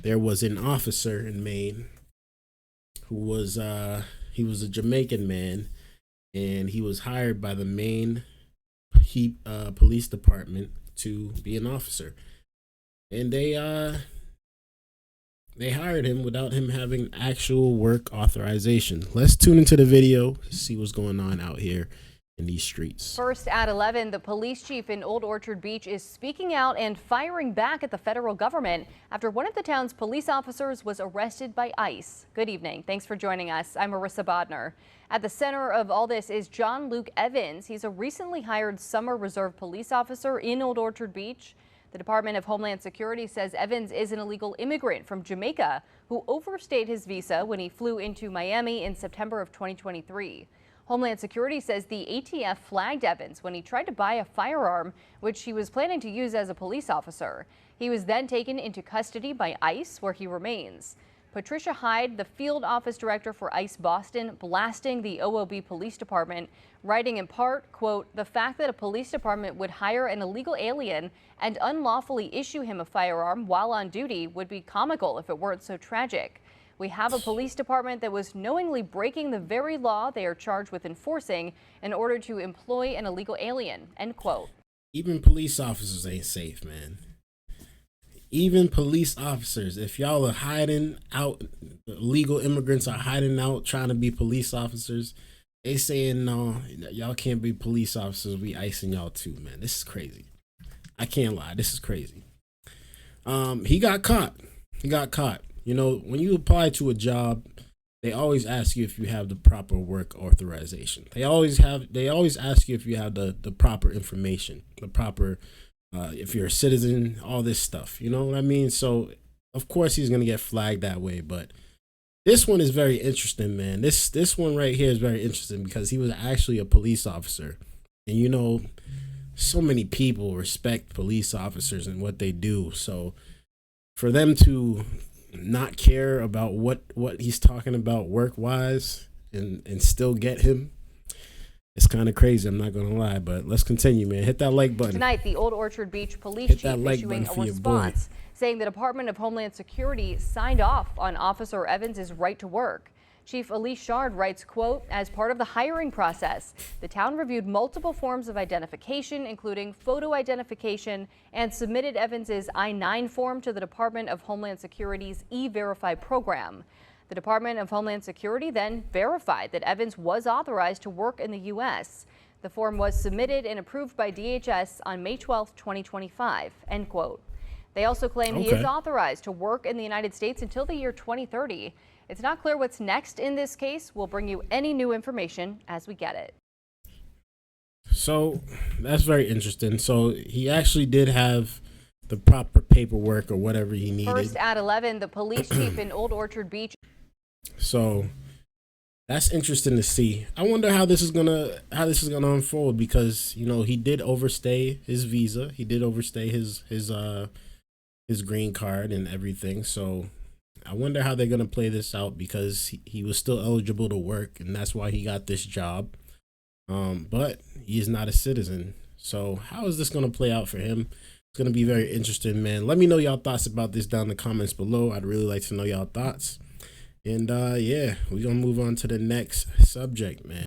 there was an officer in Maine who was he was a Jamaican man, and he was hired by the Maine police department to be an officer, and they hired him without him having actual work authorization. Let's tune into the video to see what's going on out here in these streets. First at 11, the police chief in Old Orchard Beach is speaking out and firing back at the federal government after one of the town's police officers was arrested by ICE. Good evening. Thanks for joining us. I'm Marissa Bodner. At the center of all this is John Luke Evans. He's a recently hired summer reserve police officer in Old Orchard Beach. The Department of Homeland Security says Evans is an illegal immigrant from Jamaica who overstayed his visa when he flew into Miami in September of 2023. Homeland Security says the ATF flagged Evans when he tried to buy a firearm, which he was planning to use as a police officer. He was then taken into custody by ICE, where he remains. Patricia Hyde, the field office director for ICE Boston, blasting the OOB Police Department, writing in part, quote, "The fact that a police department would hire an illegal alien and unlawfully issue him a firearm while on duty would be comical if it weren't so tragic. We have a police department that was knowingly breaking the very law they are charged with enforcing in order to employ an illegal alien," end quote. Even police officers ain't safe, man. Even police officers, if y'all are hiding out, illegal immigrants are hiding out trying to be police officers, they saying no, y'all can't be police officers, we icing y'all too, man. This is crazy. I can't lie, this is crazy. He got caught. You know, when you apply to a job, they always ask you if you have the proper work authorization. They always ask you if you have the proper information, the proper if you're a citizen, all this stuff. You know what I mean? So of course he's gonna get flagged that way. But this one is very interesting, man. This one right here is very interesting because he was actually a police officer, and you know, so many people respect police officers and what they do. So for them to not care about what he's talking about work wise and still get him, it's kind of crazy, I'm not gonna lie. But let's continue, man. Hit that like button. Tonight, the Old Orchard Beach police chief issuing a response saying the Department of Homeland Security signed off on Officer Evans's right to work. Chief Elise Shard writes, quote, "As part of the hiring process, the town reviewed multiple forms of identification, including photo identification, and submitted Evans's I-9 form to the Department of Homeland Security's E-Verify program. The Department of Homeland Security then verified that Evans was authorized to work in the U.S. The form was submitted and approved by DHS on May 12, 2025, end quote. They also claim he is authorized to work in the United States until the year 2030. It's not clear what's next in this case. We'll bring you any new information as we get it. So that's very interesting. So he actually did have the proper paperwork or whatever he needed. First at 11, the police chief in Old Orchard Beach. So that's interesting to see. I wonder how this is gonna unfold, because you know he did overstay his visa. He did overstay his green card and everything. So I wonder how they're going to play this out, because he was still eligible to work, and that's why he got this job. But he is not a citizen. So how is this going to play out for him? It's going to be very interesting, man. Let me know y'all thoughts about this down in the comments below. I'd really like to know y'all thoughts. And yeah, we're going to move on to the next subject, man.